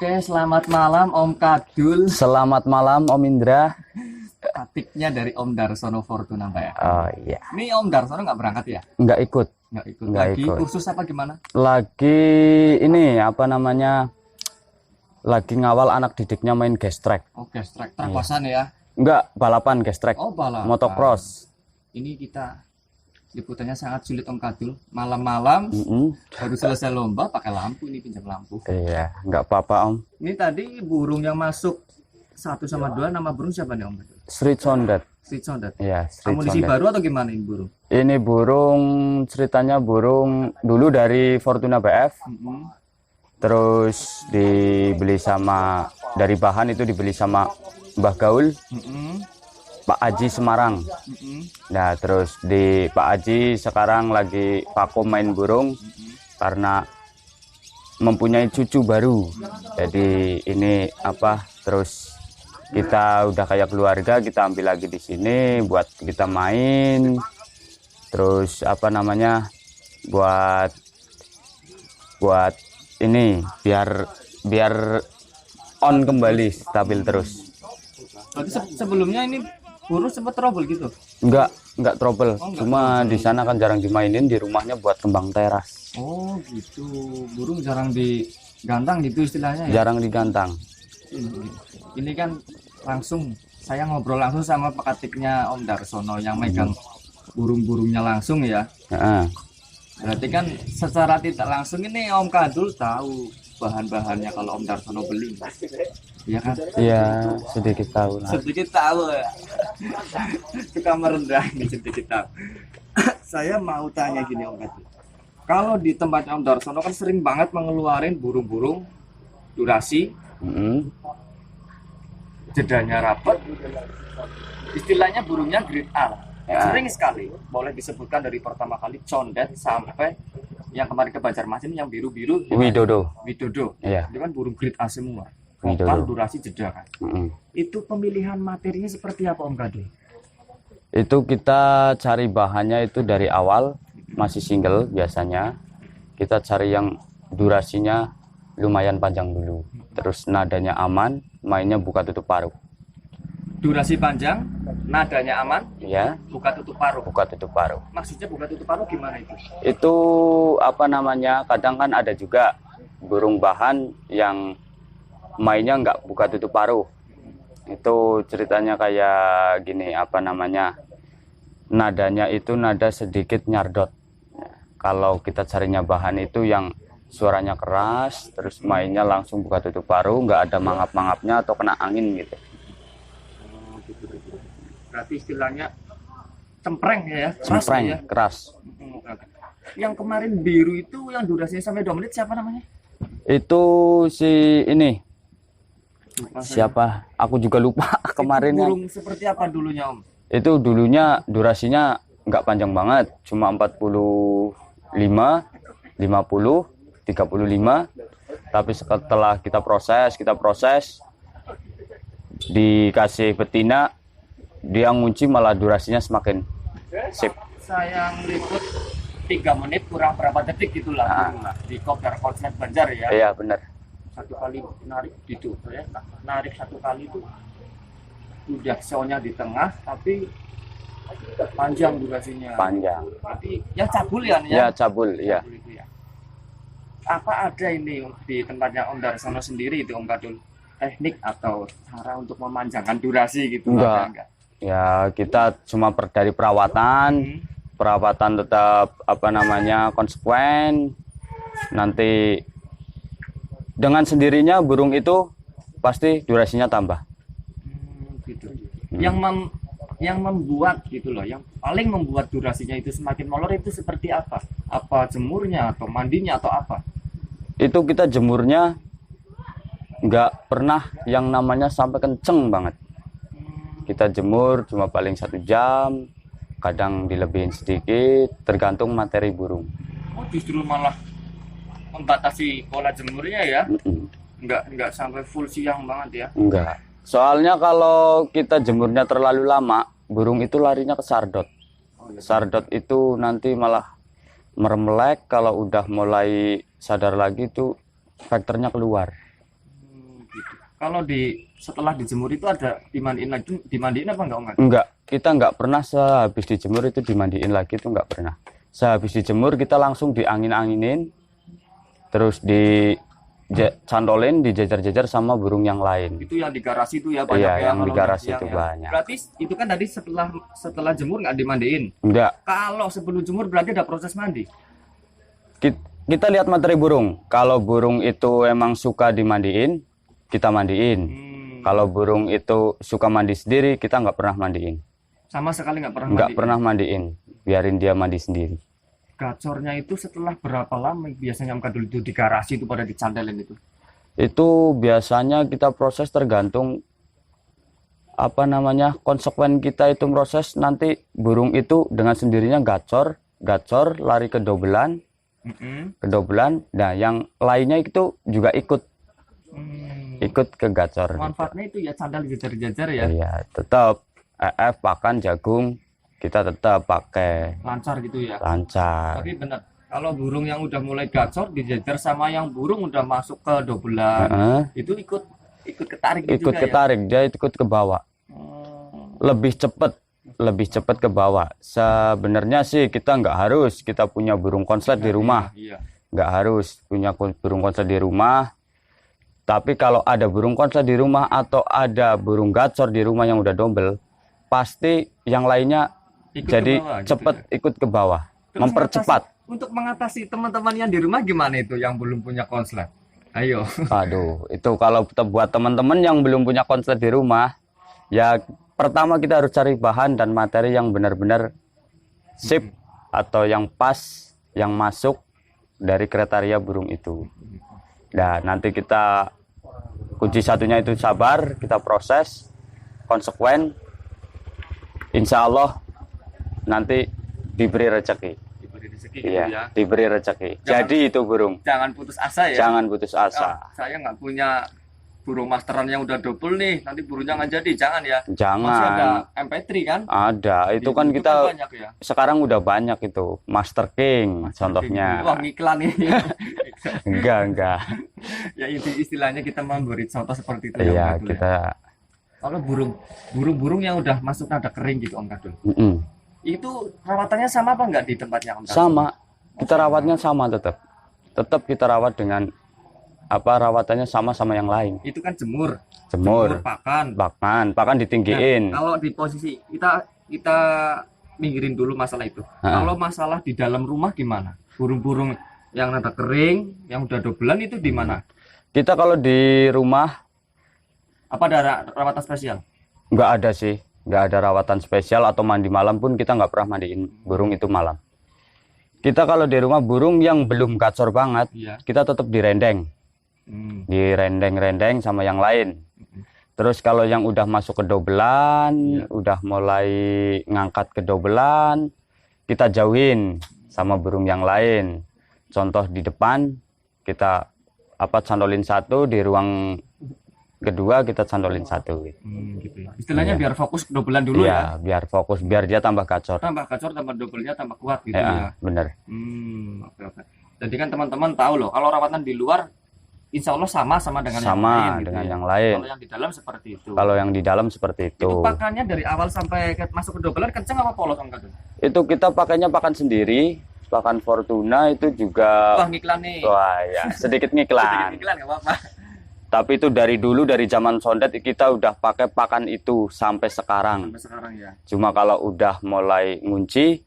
Oke, selamat malam Om Kadul. Selamat malam Om Indra. Atiknya dari Om Darsono Fortuna, Mbak ya. Oh iya. Ini Om Darsono nggak berangkat ya? Nggak ikut. Nggak ikut. Nggak Lagi ikut. kursus apa gimana? Lagi ini apa namanya? Lagi ngawal anak didiknya main gestrek. Oh, gestrek trakosan ya? Nggak, balapan gestrek. Oh, balapan. Motocross. Ini kita liputannya sangat sulit Om Kadul. Malam-malam baru selesai lomba pakai lampu, ini pinjam lampu. Iya, nggak apa-apa Om. Ini tadi burung yang masuk 1 sama 2, nama burung siapa nih Om Kadul? Street Sondet. Street Sondet. Iya, Street Amunisi Sondet. baru atau gimana ini burung? Ini burung, ceritanya burung dulu dari Fortuna BF. Terus dibeli dari bahan itu dibeli sama Mbah Gaul, Pak Aji Semarang. Nah, terus di Pak Aji sekarang lagi vakum main burung karena mempunyai cucu baru. Jadi ini apa? Terus kita udah kayak keluarga, kita ambil lagi di sini buat kita main. Terus apa namanya? Buat ini biar on kembali, stabil terus. Berarti sebelumnya ini burung sempat trouble gitu? Enggak trouble. Enggak Cuma di sana kan jarang dimainin, di rumahnya buat kembang teras. Oh gitu, burung jarang digantang gitu istilahnya ya? Jarang digantang. Ini kan langsung, saya ngobrol langsung sama pekatiknya Om Darsono yang megang burung-burungnya langsung ya. Berarti kan secara tidak langsung ini Om Kadul tahu bahan-bahannya kalau Om Darsono beli. Iya kan? Iya, sedikit tahu lah. Sedikit tahu ya. Suka merendah nih, sedikit tahu. Saya mau tanya gini Om Kadul. Kalau di tempatnya Om Darsono kan sering banget mengeluarin burung-burung durasi, jedanya rapat, istilahnya burungnya grade A. Ya. Sering sekali, boleh disebutkan dari pertama kali condet sampai yang kemarin ke Banjarmasin yang biru-biru. Widodo. Widodo. Iya. Itu kan burung grade A semua. Widodo. Total durasi jeda kan. Itu pemilihan materinya seperti apa Om Kadul? Itu kita cari bahannya itu dari awal, masih single biasanya. Kita cari yang durasinya lumayan panjang dulu. Terus nadanya aman, mainnya buka tutup paruh. Durasi panjang, nadanya aman, Ya, buka tutup paruh. buka tutup paruh. Maksudnya buka tutup paruh gimana itu? Itu apa namanya? Kadang kan ada juga burung bahan yang mainnya nggak buka tutup paruh. Itu ceritanya kayak gini, apa namanya? Nadanya itu nada sedikit nyardot. Kalau kita carinya bahan itu yang suaranya keras, terus mainnya langsung buka tutup paruh, nggak ada mangap-mangapnya atau kena angin gitu. Berarti istilahnya cempreng ya? Cempreng, Ya? keras. Yang kemarin biru itu yang durasinya sampai 2 menit siapa namanya? Itu si ini Lupa saya. siapa? Aku juga lupa kemarin. Itu burung seperti apa dulunya Om? Itu dulunya durasinya nggak panjang banget, cuma 45, 50, 35. Tapi setelah kita proses, dikasih betina, dia ngunci malah durasinya semakin sip. Saya ngeliput 3 menit kurang berapa detik gitulah. Di Kopdar Konslet Banjar ya. Iya benar. Satu kali narik gitu ya. Narik 1 kali itu udah show-nya di tengah tapi panjang durasinya. Panjang. Berarti ya cabul ya nih Ya cabul, ya. Cabul itu ya. Apa ada ini di tempatnya Om Darsono sendiri itu Om Kadul, teknik atau cara untuk memanjangkan durasi gitu? Enggak. Ada enggak? Ya kita cuma dari perawatan, perawatan tetap apa namanya konsekuen. Nanti dengan sendirinya burung itu pasti durasinya tambah. Gitu. Yang membuat gitu loh, yang paling membuat durasinya itu semakin molor itu seperti apa? Apa jemurnya atau mandinya atau apa? Itu kita jemurnya nggak pernah yang namanya sampai kenceng banget. Kita jemur cuma paling 1 jam, kadang dilebihin sedikit, tergantung materi burung. Oh justru malah membatasi pola jemurnya ya? Nggak sampai full siang banget ya? Enggak. Soalnya kalau kita jemurnya terlalu lama, burung itu larinya ke sardot. Sardot itu nanti malah meremelek, kalau udah mulai sadar lagi tuh faktornya keluar. Kalau setelah dijemur itu ada dimandiin lagi, dimandiin apa enggak Om? Enggak, kita enggak pernah sehabis dijemur itu dimandiin lagi, itu enggak pernah. Sehabis dijemur kita langsung diangin-anginin, terus dicantolin, dijajar-jajar sama burung yang lain. Itu yang di garasi itu ya banyak iya, ya, yang di garasi itu ya. banyak. Berarti itu kan tadi setelah jemur nggak dimandiin? Enggak. Kalau sebelum jemur berarti ada proses mandi? Kita lihat materi burung. Kalau burung itu emang suka dimandiin, kita mandiin. Kalau burung itu suka mandi sendiri, kita nggak pernah mandiin. Sama sekali nggak pernah Nggak mandiin? pernah mandiin, biarin dia mandi sendiri. Gacornya itu setelah berapa lama biasanya Om Kadul itu di garasi itu pada dicandelin itu? Itu biasanya kita proses tergantung konsekuen kita itu proses. Nanti burung itu dengan sendirinya gacor lari ke dobelan, nah yang lainnya itu juga ikut ke gacor. Manfaatnya itu ya sandal jajar-jajar ya? Iya, tetap pakan jagung kita tetap pakai. Lancar gitu ya? Lancar. Tapi benar, kalau burung yang udah mulai gacor dijajar sama yang burung udah masuk ke dobelan, itu ikut ketarik Ikut juga ketarik, dia ikut ke bawah. Lebih cepat ke bawah. Sebenarnya sih kita nggak harus kita punya burung konslet di rumah. Iya. Nggak harus punya burung konslet di rumah. Tapi kalau ada burung konslet di rumah atau ada burung gacor di rumah yang udah double, pasti yang lainnya Ikut jadi ke bawah, cepat gitu ya? Ikut ke bawah. Terus Mempercepat. untuk mengatasi teman-teman yang di rumah gimana itu yang belum punya konslet? Ayo. Aduh, itu kalau buat teman-teman yang belum punya konslet di rumah, ya pertama kita harus cari bahan dan materi yang benar-benar sip atau yang pas, yang masuk dari kriteria burung itu. Nah, nanti kita kunci satunya itu sabar, kita proses konsekuen. Insya Allah nanti diberi rezeki. Diberi rezeki Iya, gitu ya. diberi rezeki. Jadi itu burung. Jangan putus asa ya. Jangan putus asa. Saya nggak punya burung masteran yang udah double nih, nanti burungnya nggak jadi, jangan ya. Jangan. Masih ada MP3 kan? Ada, itu Di kan YouTube kita banyak ya. sekarang udah banyak itu Master King contohnya. Wah, ngiklan ini. Enggak. Ya istilahnya kita memberi contoh seperti itu. Iya, Om Kadul ya. kita Kalau burung yang udah masuk nada kering gitu Om Kadul, Mm-mm. itu rawatannya sama apa nggak di tempatnya Om Kadul? sama. Kita rawatnya sama tetap. Tetap kita rawat dengan rawatannya sama yang lain. Itu kan jemur, Jemur, pakan ditinggiin. Nah, kalau di posisi kita minggirin dulu masalah itu. Kalau masalah di dalam rumah gimana? Burung-burung yang nada kering, yang udah dobelan itu di mana? Kita kalau di rumah Apa ada rawatan spesial? nggak ada sih, nggak ada rawatan spesial atau mandi malam pun kita nggak pernah mandiin burung itu malam. Kita kalau di rumah burung yang belum gacor banget, Iya. kita tetap direndeng. Direndeng-rendeng sama yang lain. Terus kalau yang udah masuk ke dobelan, udah mulai ngangkat ke dobelan, kita jauhin sama burung yang lain. Contoh di depan kita cantolin satu, di ruang kedua kita cantolin satu. Gitu ya. Istilahnya biar fokus ke dobelan dulu Iya, ya. biar fokus, biar dia tambah gacor. Tambah gacor, tambah dobelnya tambah kuat gitu ya. Bener. Oke. Jadi kan teman-teman tahu loh, kalau rawatan di luar insya Allah sama dengan yang lain gitu dengan ya. yang lain. Kalau yang di dalam seperti itu. Kalau yang di dalam seperti itu. Itu pakannya dari awal sampai masuk ke dobelan kenceng apa polos Om Kadul? Itu kita pakainya pakan sendiri, pakan Fortuna itu juga. Wah, ngiklan nih. Wah ya, sedikit ngiklan. Sedikit ngiklan nggak apa-apa. Tapi itu dari dulu, dari zaman Sondet kita udah pakai pakan itu sampai sekarang. Sampai sekarang ya. Cuma kalau udah mulai ngunci,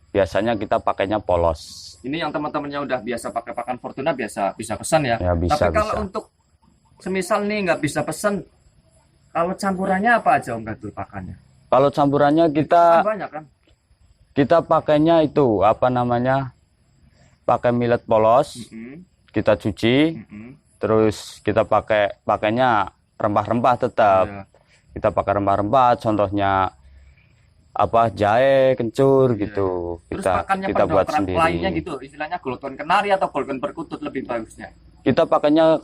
biasanya kita pakainya polos. Ini yang teman-temannya udah biasa pakai pakan Fortuna bisa pesan ya. Ya, bisa, Tapi kalau bisa. untuk semisal nih nggak bisa pesan, kalau campurannya apa aja Om Kadul pakannya? Kalau campurannya Kan banyak kan? kita pakainya itu pakai millet polos, kita cuci, terus kita pakainya rempah-rempah tetap. Iya. Kita pakai rempah-rempah, contohnya jahe, kencur gitu. Terus Kita pakannya buat pendongkrak sendiri. lainnya gitu, istilahnya golden kenari atau golden perkutut lebih bagusnya. Kita pakainya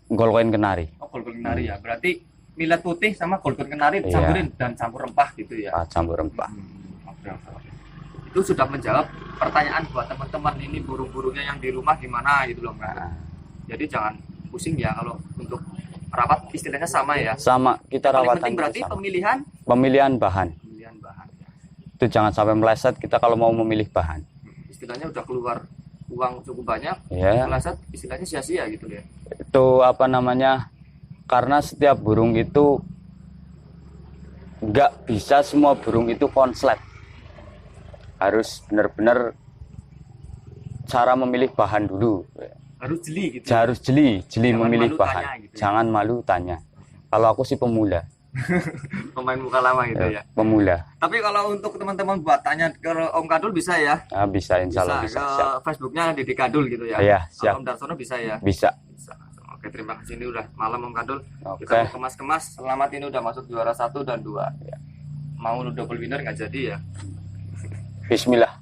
golden kenari. Oh, golden kenari ya. Berarti millet putih sama golden kenari Iya. campurin dan campur rempah gitu ya. Campur rempah. Oke. Itu sudah menjawab pertanyaan buat teman-teman ini burung-burungnya yang di rumah gimana gitu loh Mbak. Jadi jangan pusing ya kalau untuk merawat istilahnya sama ya. Sama, kita Paling rawatan penting berarti sama. pemilihan bahan. bahan ya. Itu jangan sampai meleset kita kalau mau memilih bahan. Istilahnya udah keluar uang cukup banyak, Ya. meleset istilahnya sia-sia gitu ya. Itu apa namanya? Karena setiap burung itu nggak bisa semua burung itu konslet. Harus benar-benar cara memilih bahan dulu. Harus jeli gitu. Harus jeli Jangan memilih malu bahan. tanya gitu ya. Jangan malu tanya. Kalau aku sih pemula. Pemain muka lama gitu ya. Pemula. Tapi kalau untuk teman-teman buat tanya ke Om Kadul bisa ya. Nah, bisa insya Allah bisa. Ke Siap. Facebooknya Didi Kadul gitu ya. Iya, Kalau siap. Om Darsono bisa ya. Bisa. Bisa. Oke, terima kasih, ini udah malam Om Kadul. Oke. Kita mau kemas-kemas. Selamat, ini udah masuk juara 1 dan 2. Ya. Mau double winner nggak jadi ya. Bismillah.